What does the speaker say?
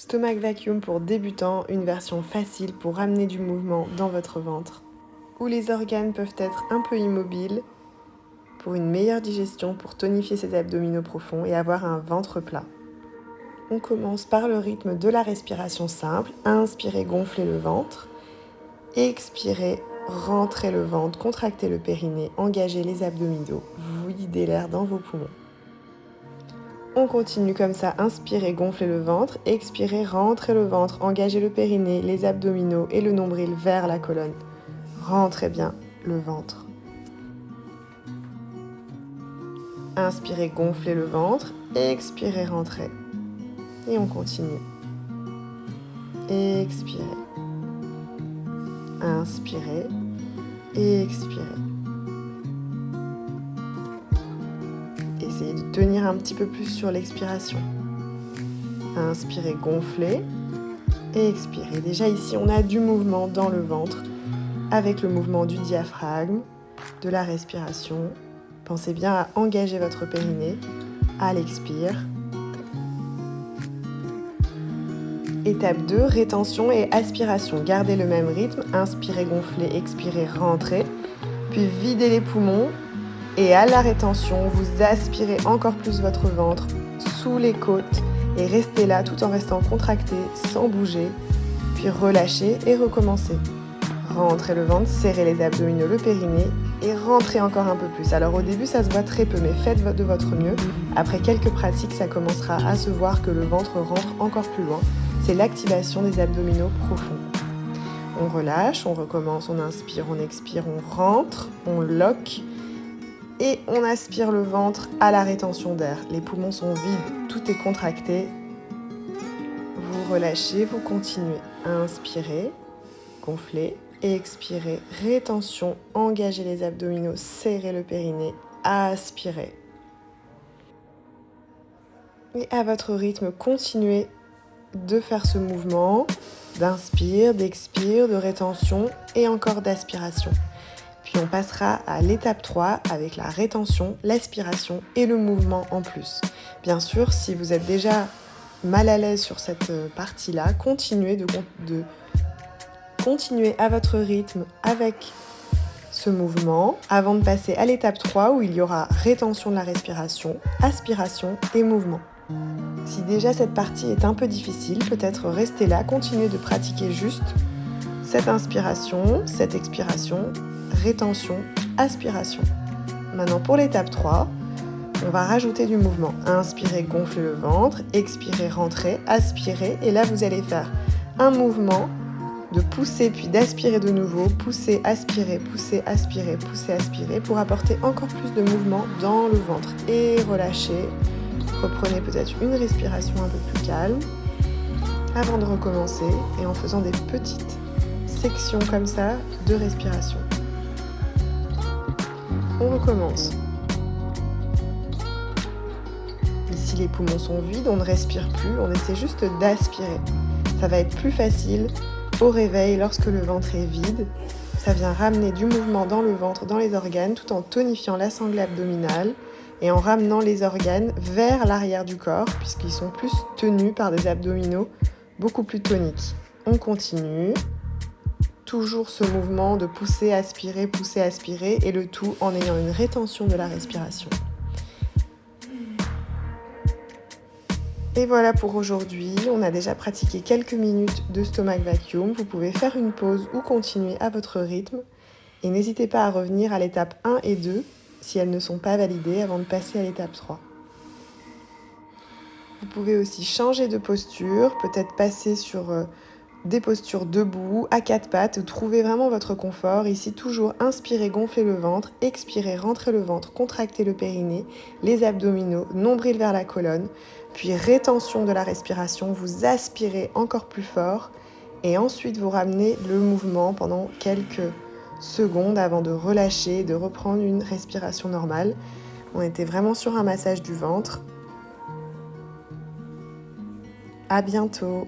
Stomach Vacuum pour débutants, une version facile pour ramener du mouvement dans votre ventre, où les organes peuvent être un peu immobiles pour une meilleure digestion, pour tonifier ses abdominaux profonds et avoir un ventre plat. On commence par le rythme de la respiration simple. Inspirez, gonflez le ventre. Expirez, rentrez le ventre, contractez le périnée, engagez les abdominaux, vous videz l'air dans vos poumons. On continue comme ça, inspirez, gonflez le ventre, expirez, rentrez le ventre, engagez le périnée, les abdominaux et le nombril vers la colonne. Rentrez bien le ventre. Inspirez, gonflez le ventre, expirez, rentrez. Et on continue. Expirez. Inspirez, expirez. Essayez de tenir un petit peu plus sur l'expiration. Inspirez, gonflez et expirez. Déjà ici, on a du mouvement dans le ventre avec le mouvement du diaphragme, de la respiration. Pensez bien à engager votre périnée à l'expire. Étape 2, rétention et aspiration. Gardez le même rythme. Inspirez, gonflez, expirez, rentrez. Puis videz les poumons. Et à la rétention, vous aspirez encore plus votre ventre sous les côtes et restez là tout en restant contracté, sans bouger. Puis relâchez et recommencez. Rentrez le ventre, serrez les abdominaux, le périnée et rentrez encore un peu plus. Alors au début, ça se voit très peu, mais faites de votre mieux. Après quelques pratiques, ça commencera à se voir que le ventre rentre encore plus loin. C'est l'activation des abdominaux profonds. On relâche, on recommence, on inspire, on expire, on rentre, on lock. Et on aspire le ventre à la rétention d'air. Les poumons sont vides, tout est contracté. Vous relâchez, vous continuez. Inspirez, gonflez, expirez, rétention, engagez les abdominaux, serrez le périnée, aspirez. Et à votre rythme, continuez de faire ce mouvement d'inspire, d'expire, de rétention et encore d'aspiration. Puis on passera à l'étape 3 avec la rétention, l'aspiration et le mouvement en plus. Bien sûr, si vous êtes déjà mal à l'aise sur cette partie-là, continuez à votre rythme avec ce mouvement avant de passer à l'étape 3 où il y aura rétention de la respiration, aspiration et mouvement. Si déjà cette partie est un peu difficile, peut-être restez là, continuez de pratiquer juste cette inspiration, cette expiration, rétention, aspiration. Maintenant pour l'étape 3, on va rajouter du mouvement. Inspirez, gonflez le ventre, expirez, rentrez, aspirez et là vous allez faire un mouvement de pousser puis d'aspirer de nouveau, pousser, aspirer, pousser, aspirer, pousser, aspirer pour apporter encore plus de mouvement dans le ventre et relâchez. Reprenez peut-être une respiration un peu plus calme avant de recommencer et en faisant des petites sections comme ça de respiration. On recommence. Ici, les poumons sont vides, on ne respire plus, on essaie juste d'aspirer. Ça va être plus facile au réveil lorsque le ventre est vide. Ça vient ramener du mouvement dans le ventre, dans les organes, tout en tonifiant la sangle abdominale et en ramenant les organes vers l'arrière du corps, puisqu'ils sont plus tenus par des abdominaux beaucoup plus toniques. On continue. Toujours ce mouvement de pousser, aspirer, et le tout en ayant une rétention de la respiration. Et voilà pour aujourd'hui, on a déjà pratiqué quelques minutes de stomach vacuum. Vous pouvez faire une pause ou continuer à votre rythme. Et n'hésitez pas à revenir à l'étape 1 et 2 si elles ne sont pas validées avant de passer à l'étape 3. Vous pouvez aussi changer de posture, peut-être passer sur des postures debout, à quatre pattes, trouvez vraiment votre confort. Ici, toujours inspirez, gonflez le ventre, expirez, rentrez le ventre, contractez le périnée, les abdominaux, nombril vers la colonne, puis rétention de la respiration, vous aspirez encore plus fort et ensuite vous ramenez le mouvement pendant quelques secondes avant de relâcher, de reprendre une respiration normale. On était vraiment sur un massage du ventre. À bientôt.